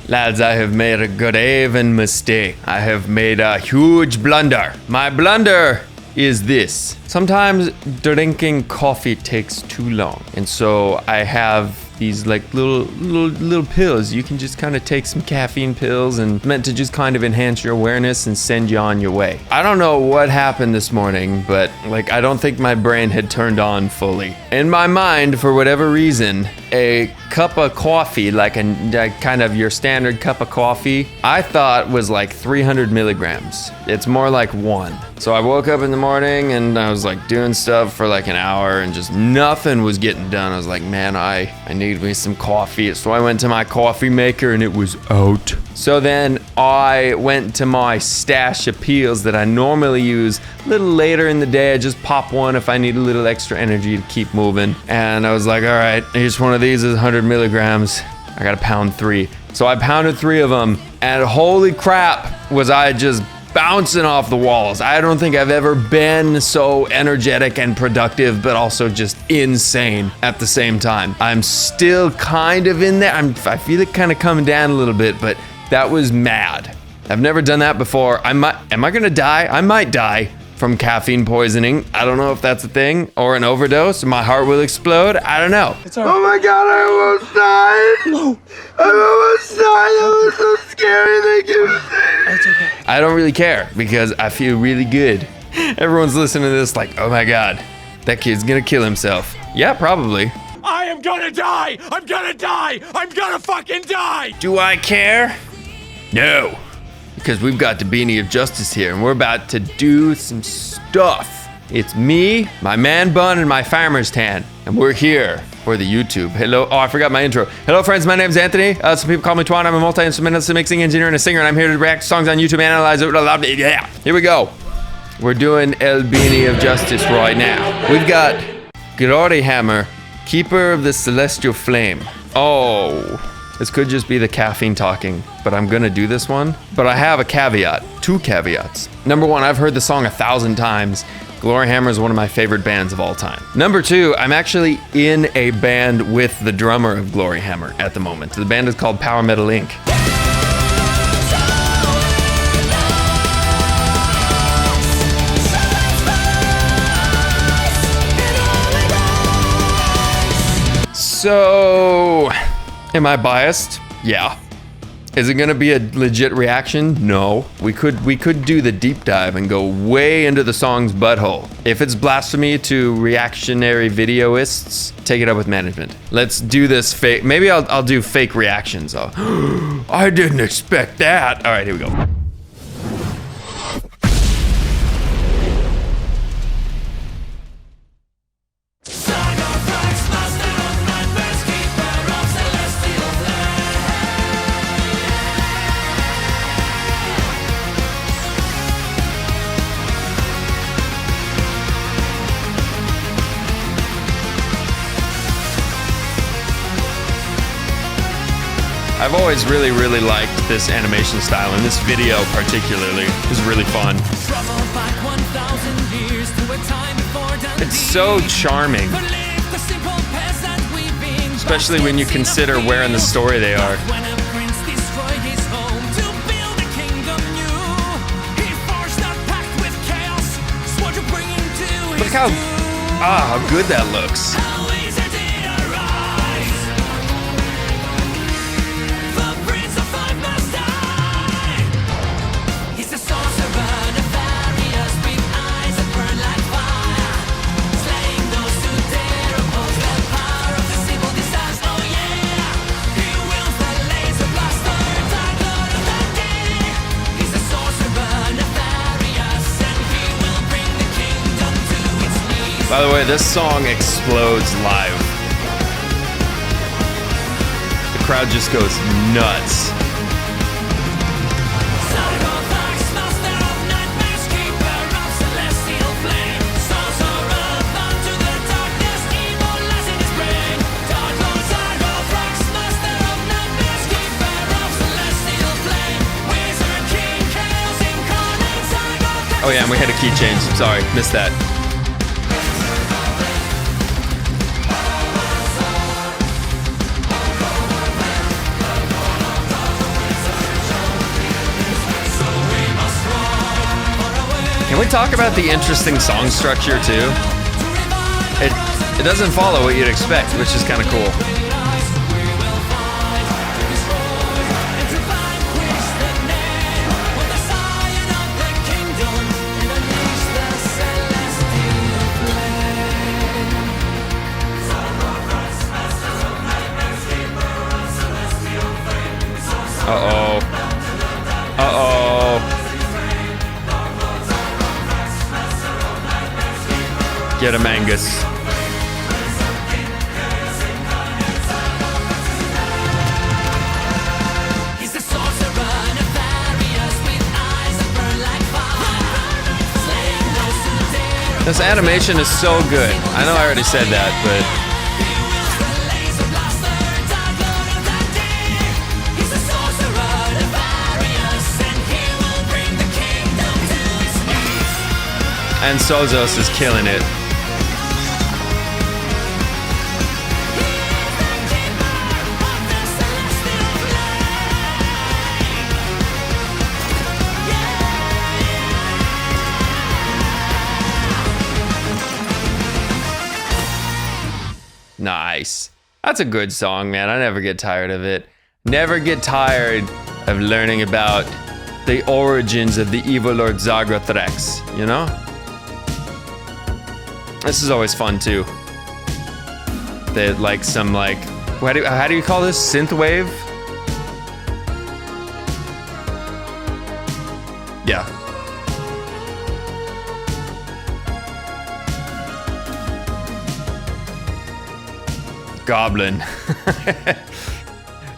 Lads, I have made a graven mistake. I have made a huge blunder. My blunder is this. Sometimes drinking coffee takes too long. And so I have these like little pills. You can just kind of take some caffeine pills and meant to just kind of enhance your awareness and send you on your way. I don't know what happened this morning, but like I don't think my brain had turned on fully. In my mind, for whatever reason, a cup of coffee, like a kind of your standard cup of coffee, I thought was like 300 milligrams. It's more like 1. So I woke up in the morning and I was like doing stuff for like an hour and just nothing was getting done. I was like, man, I need me some coffee. So I went to my coffee maker and it was out. So then I went to my stash of peels that I normally use a little later in the day. I just pop one if I need a little extra energy to keep moving. And I was like, all right, each one of these is 100 milligrams. I gotta pound 3. So I pounded 3 of them and holy crap was I just bouncing off the walls. I don't think I've ever been so energetic and productive, but also just insane at the same time. I'm still kind of in there. I feel it kind of coming down a little bit, but that was mad. I've never done that before. Am I gonna die? I might die from caffeine poisoning. I don't know if that's a thing or an overdose. My heart will explode. I don't know. Oh my God, I almost died. No. I almost died. That was so scary. Thank you. It's okay. I don't really care because I feel really good. Everyone's listening to this like, oh my God, that kid's gonna kill himself. Yeah, probably. I am gonna die. I'm gonna die. I'm gonna fucking die. Do I care? No. Because we've got the Beanie of Justice here and we're about to do some stuff. It's me, my man bun, and my farmer's tan. And we're here for the YouTube. Hello. Oh, I forgot my intro. Hello, friends. My name's Anthony. Some people call me Twan. I'm a multi-instrumentalist, mixing engineer, and a singer, and I'm here to react to songs on YouTube and analyze it. Yeah. Here we go. We're doing El Beanie of Justice right now. We've got Gloryhammer, Keeper of the Celestial Flame. Oh. This could just be the caffeine talking, but I'm gonna do this one. But I have a caveat, 2 caveats. Number 1, I've heard the song 1,000 times. Gloryhammer is one of my favorite bands of all time. Number 2, I'm actually in a band with the drummer of Gloryhammer at the moment. The band is called Power Metal Inc. So, am I biased? Yeah. Is it gonna be a legit reaction? No. We could do the deep dive and go way into the song's butthole. If it's blasphemy to reactionary videoists, take it up with management. Let's do this fake. Maybe I'll do fake reactions. I didn't expect that. All right, here we go. I've always really liked this animation style, and this video particularly is really fun. It's so charming, especially when you consider where in the story they are. Look how good that looks. By the way, this song explodes live. The crowd just goes nuts. Zargothrax, master of nightmares, keeper of celestial flame. Sorcerer bound to the darkness, evil lies in his brain. Dark Lord Zargothrax, master of nightmares, keeper of celestial flame. Wizard king, chaos incarnate, Zargothrax. Oh yeah, and we had a key change. Sorry, missed that. Can we talk about the interesting song structure too? It doesn't follow what you'd expect, which is kind of cool. Uh-oh. Uh-oh. Get him, Angus. He's the sorcerer, nefarious, with eyes that burn like fire. Slaying those who dare. This animation is so good. I know I already said that, but He wields the laser blaster, dark lord of that day. He's the sorcerer, nefarious, and he will bring the kingdom to its knees. and Sozos is killing it. Nice. That's a good song, man. I never get tired of it. Never get tired of learning about the origins of the evil Lord Zargothrax, you know? This is always fun too. They like some like, how do you call this? Synthwave? Yeah. Goblin.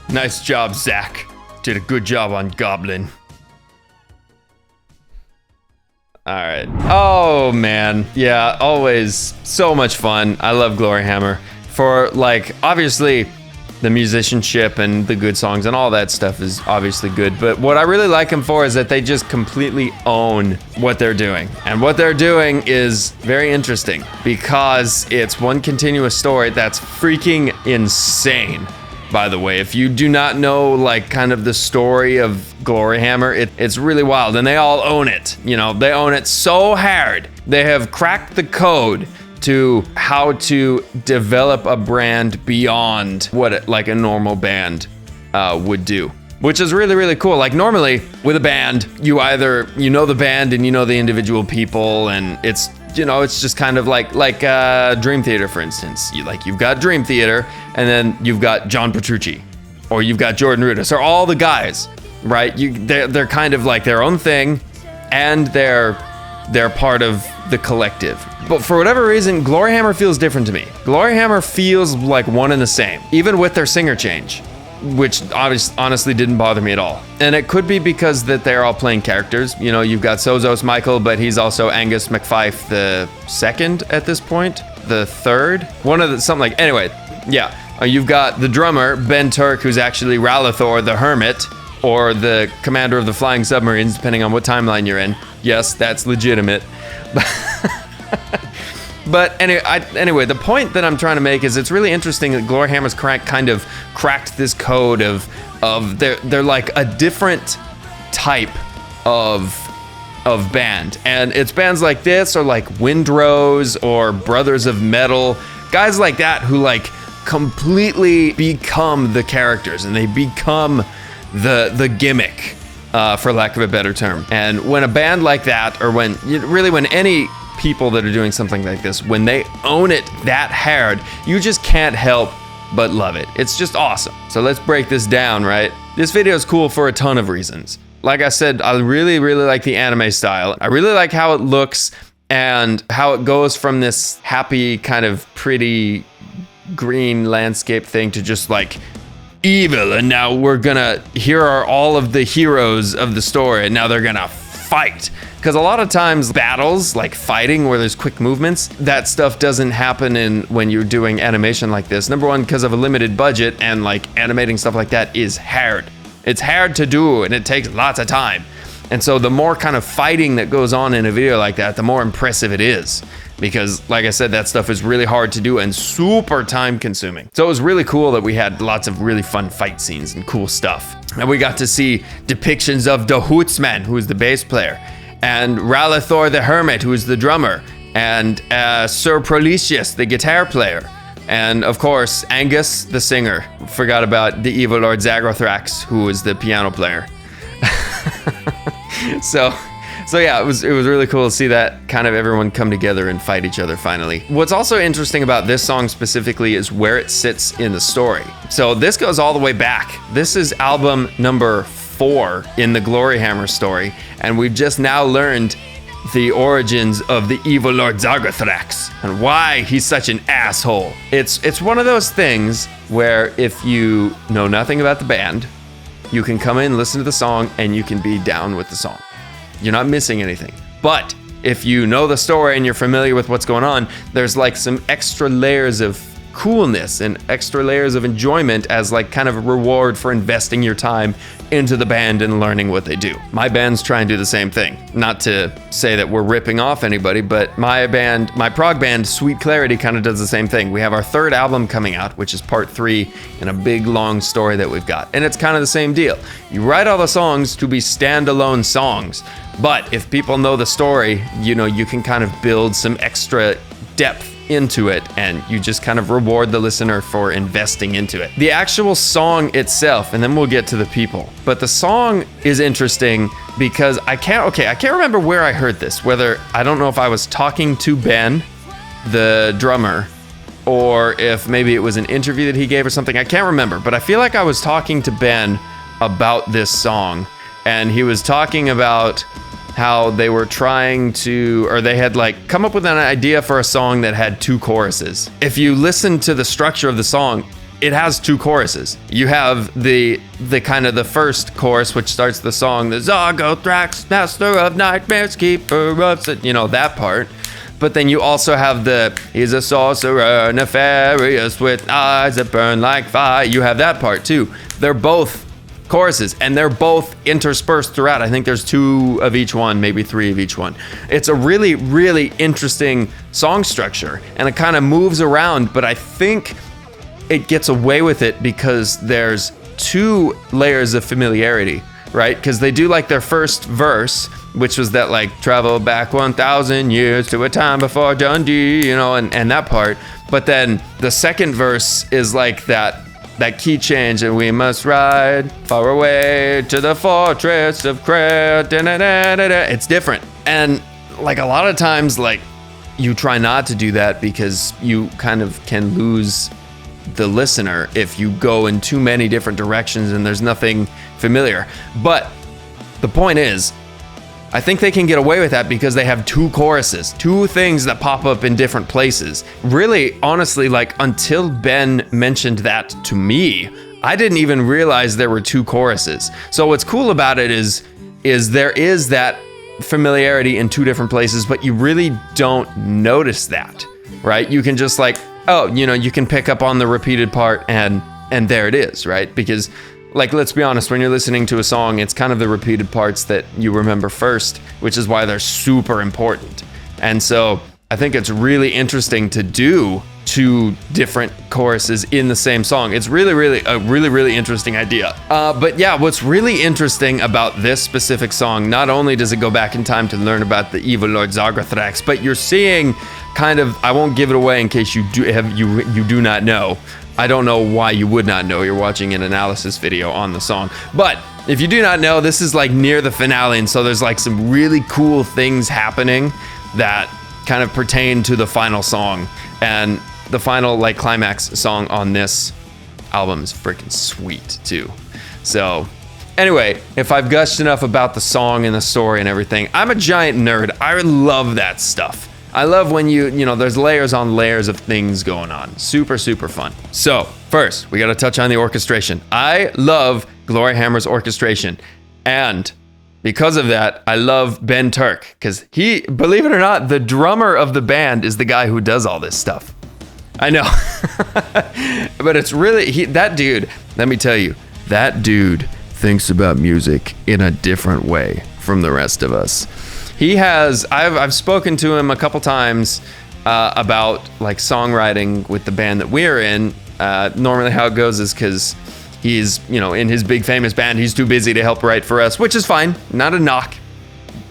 Nice job, Zach. Did a good job on Goblin. All right. Oh, man. Yeah, always so much fun. I love Gloryhammer. For, like, obviously, the musicianship and the good songs and all that stuff is obviously good. But what I really like them for is that they just completely own what they're doing. And what they're doing is very interesting because it's one continuous story that's freaking insane. By the way, if you do not know, like, kind of the story of Gloryhammer, it's really wild, and they all own it. You know, they own it so hard. They have cracked the code to how to develop a brand beyond what like a normal band would do, which is really, really cool. Like normally with a band, you either, you know the band and you know the individual people, and it's, you know, it's just kind of like Dream Theater, for instance. You've got Dream Theater, and then you've got John Petrucci, or you've got Jordan Rudess, or all the guys, right? They're kind of like their own thing, and they're part of the collective. But for whatever reason, Gloryhammer feels different to me. Gloryhammer feels like one and the same, even with their singer change, which honestly didn't bother me at all. And it could be because that they're all playing characters. You know, you've got Sozos Michael, but he's also Angus McFife the second at this point, the third, anyway, yeah. You've got the drummer, Ben Turk, who's actually Ralathor the Hermit, or the commander of the flying submarines, depending on what timeline you're in. Yes, that's legitimate. But anyway, the point that I'm trying to make is it's really interesting that Gloryhammer's kind of cracked this code of they're like a different type of band, and it's bands like this, or like Windrose, or Brothers of Metal, guys like that who like completely become the characters and they become the gimmick, for lack of a better term. And when a band like that, or when any people that are doing something like this, when they own it that hard, you just can't help but love it. It's just awesome. So let's break this down, right? This video is cool for a ton of reasons. Like I said, I really, really like the anime style. I really like how it looks and how it goes from this happy, kind of pretty green landscape thing to just like evil, and now here are all of the heroes of the story, and now they're gonna fight. Because a lot of times battles, like fighting where there's quick movements, that stuff doesn't happen when you're doing animation like this. Number one, because of a limited budget, and like animating stuff like that is hard. It's hard to do, and it takes lots of time. And so the more kind of fighting that goes on in a video like that, the more impressive it is. Because like I said, that stuff is really hard to do and super time consuming. So it was really cool that we had lots of really fun fight scenes and cool stuff. And we got to see depictions of the Hootsman, who is the bass player. and Ralathor the Hermit, who is the drummer, and Sir Prolesius, the guitar player, and of course Angus, the singer. Forgot about the evil Lord Zargothrax, who is the piano player. So yeah, it was really cool to see that kind of everyone come together and fight each other finally. What's also interesting about this song specifically is where it sits in the story. So this goes all the way back. This is album number 4 in the Gloryhammer story, and we've just now learned the origins of the evil Lord Zargothrax and why he's such an asshole. It's one of those things where if you know nothing about the band, you can come in, listen to the song, and you can be down with the song. You're not missing anything. But if you know the story and you're familiar with what's going on, there's like some extra layers of coolness and extra layers of enjoyment as like kind of a reward for investing your time into the band and learning what they do. My bands try and do the same thing. Not to say that we're ripping off anybody, but my prog band, Sweet Clarity, kind of does the same thing. We have our 3rd album coming out, which is part 3 in a big long story that we've got. And it's kind of the same deal. You write all the songs to be standalone songs, but if people know the story, you know, you can kind of build some extra depth into it, and you just kind of reward the listener for investing into it. The actual song itself, and then we'll get to the people, but the song is interesting because I can't remember where I heard this, whether, I don't know if I was talking to Ben, the drummer, or if maybe it was an interview that he gave or something. I can't remember, but I feel like I was talking to Ben about this song, and he was talking about how they were trying to, or they had like come up with an idea for a song that had 2 choruses. If you listen to the structure of the song, it has 2 choruses. You have the kind of the first chorus, which starts the song, the Zargothrax, master of nightmares, keeper of, you know, that part. But then you also have he's a sorcerer, nefarious with eyes that burn like fire. You have that part too. They're both choruses, and they're both interspersed throughout. I think there's 2 of each one, maybe 3 of each one. It's a really, really interesting song structure, and it kind of moves around, but I think it gets away with it because there's 2 layers of familiarity, right? Because they do like their first verse, which was that like travel back 1,000 years to a time before Dundee, you know, and that part. But then the second verse is like that key change, and we must ride far away to the fortress of Craig. It's different. And like a lot of times, like you try not to do that because you kind of can lose the listener if you go in too many different directions and there's nothing familiar. But the point is, I think they can get away with that because they have 2 choruses, 2 things that pop up in different places. Really, honestly, like until Ben mentioned that to me, I didn't even realize there were 2 choruses. So what's cool about it is there is that familiarity in 2 different places, but you really don't notice that, right? You can just like, oh, you know, you can pick up on the repeated part and there it is, right? Because like, let's be honest, when you're listening to a song, it's kind of the repeated parts that you remember first, which is why they're super important. And so I think it's really interesting to do 2 different choruses in the same song. It's really interesting idea. But yeah, what's really interesting about this specific song, not only does it go back in time to learn about the evil Lord Zargothrax, but you're seeing kind of, I won't give it away in case you do not know. I don't know why you would not know. You're watching an analysis video on the song. But if you do not know, this is like near the finale, and so there's like some really cool things happening that kind of pertain to the final song. And the final like climax song on this album is freaking sweet too. So anyway, if I've gushed enough about the song and the story and everything, I'm a giant nerd. I love that stuff. I love when you know, there's layers on layers of things going on. Super, super fun. So first, we got to touch on the orchestration. I love Gloryhammer's orchestration. And because of that, I love Ben Turk, because he, believe it or not, the drummer of the band is the guy who does all this stuff. I know. But it's really, that dude, let me tell you, that dude thinks about music in a different way from the rest of us. He has, I've spoken to him a couple times about like songwriting with the band that we're in. Normally how it goes is because he's, you know, in his big famous band, he's too busy to help write for us, which is fine. Not a knock.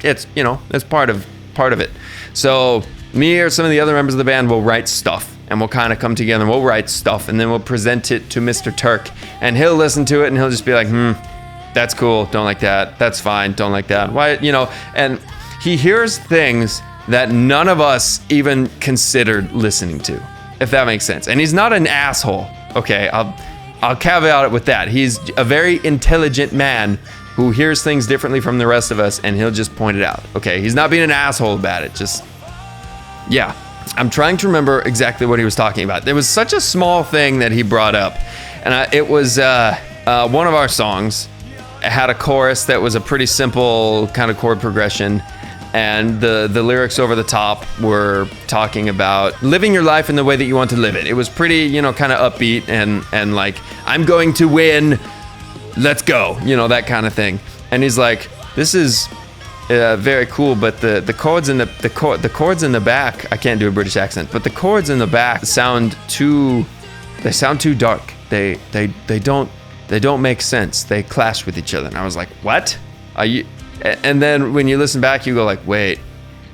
it's, you know, it's part of it. So me or some of the other members of the band will write stuff, and we'll kind of come together and we'll write stuff, and then we'll present it to Mr. Turk, and he'll listen to it and he'll just be like, that's cool, don't like that, that's fine, don't like that, why, you know, and he hears things that none of us even considered listening to, if that makes sense. And he's not an asshole, okay? I'll caveat it with that. He's a very intelligent man who hears things differently from the rest of us, and he'll just point it out, okay? He's not being an asshole about it, just, yeah. I'm trying to remember exactly what he was talking about. There was such a small thing that he brought up, and it was one of our songs. It had a chorus that was a pretty simple kind of chord progression, and the lyrics over the top were talking about living your life in the way that you want to live it. It was pretty, you know, kind of upbeat and like, I'm going to win, let's go, you know, that kind of thing. And he's like, this is very cool, but the chords in the chords in the back, I can't do a British accent, but the chords in the back sound too dark. They don't make sense. They clash with each other. And I was like, what? Are you? And then when you listen back, you go like, wait,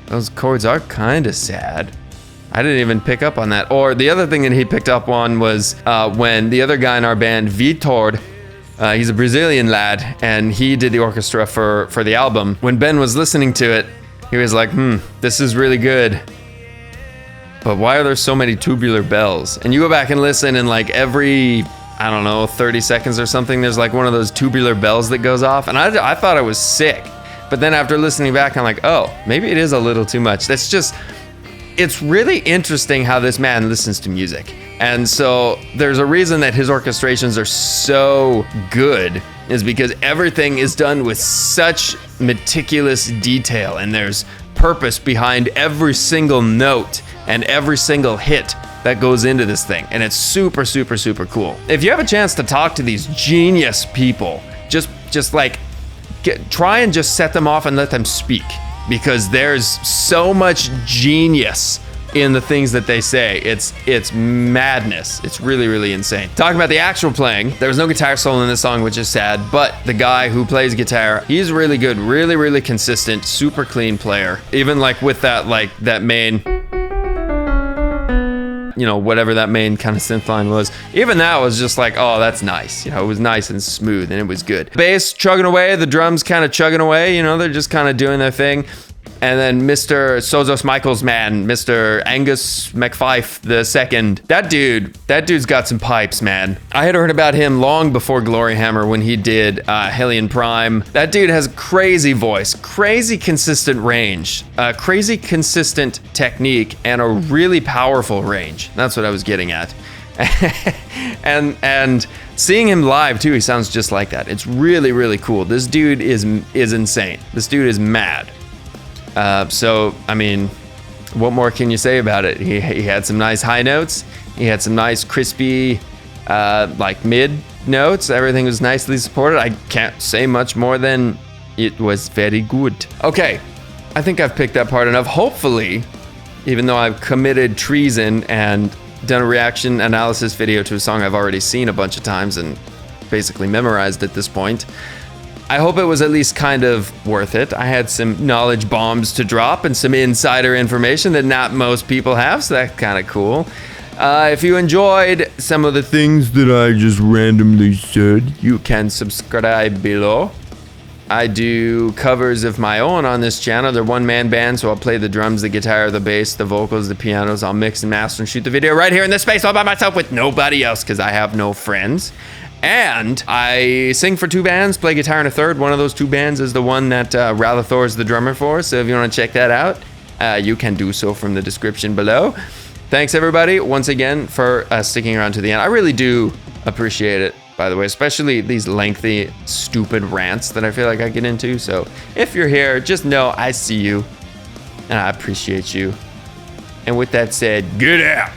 those chords are kind of sad. I didn't even pick up on that. Or the other thing that he picked up on was when the other guy in our band, Vitor, he's a Brazilian lad, and he did the orchestra for the album. When Ben was listening to it, he was like, this is really good, but why are there so many tubular bells? And you go back and listen, and like every, I don't know, 30 seconds or something, there's like one of those tubular bells that goes off, and I thought it was sick. But then after listening back, I'm like, oh, maybe it is a little too much. That's just, it's really interesting how this man listens to music. And so there's a reason that his orchestrations are so good, is because everything is done with such meticulous detail, and there's purpose behind every single note and every single hit that goes into this thing. And it's super, super, super cool. If you have a chance to talk to these genius people, just like try and just set them off and let them speak, because there's so much genius in the things that they say. It's madness. It's really, really insane. Talking about the actual playing, there was no guitar solo in this song, which is sad, but the guy who plays guitar, he's really good, really, really consistent, super clean player. Even like with that, like that main, you know, whatever that main kind of synth line was, even that was just like, oh, that's nice. You know, it was nice and smooth, and it was good. Bass chugging away, the drums kind of chugging away, you know, they're just kind of doing their thing. And then Mr. Sozos Michaels man, Mr. Angus McFife II, that dude's got some pipes, man. I had heard about him long before Gloryhammer when he did Hellion Prime. That dude has crazy voice, crazy consistent range, crazy consistent technique, and a really powerful range. That's what I was getting at. and seeing him live too, he sounds just like that. It's really, really cool. This dude is insane. This dude is mad. So, I mean, what more can you say about it? He had some nice high notes. He had some nice crispy, like mid notes. Everything was nicely supported. I can't say much more than it was very good. Okay, I think I've picked that part enough. Hopefully, even though I've committed treason and done a reaction analysis video to a song I've already seen a bunch of times and basically memorized at this point, I hope it was at least kind of worth it. I had some knowledge bombs to drop and some insider information that not most people have, so that's kind of cool. If you enjoyed some of the things that I just randomly said, you can subscribe below. I do covers of my own on this channel. They're one-man bands, so I'll play the drums, the guitar, the bass, the vocals, the pianos. I'll mix and master and shoot the video right here in this space all by myself with nobody else, because I have no friends. And I sing for two bands, play guitar in a third. One of those two bands is the one that Ralathor is the drummer for. So if you want to check that out, you can do so from the description below. Thanks everybody once again for sticking around to the end. I really do appreciate it, by the way, especially these lengthy, stupid rants that I feel like I get into. So if you're here, just know I see you and I appreciate you. And with that said, get out.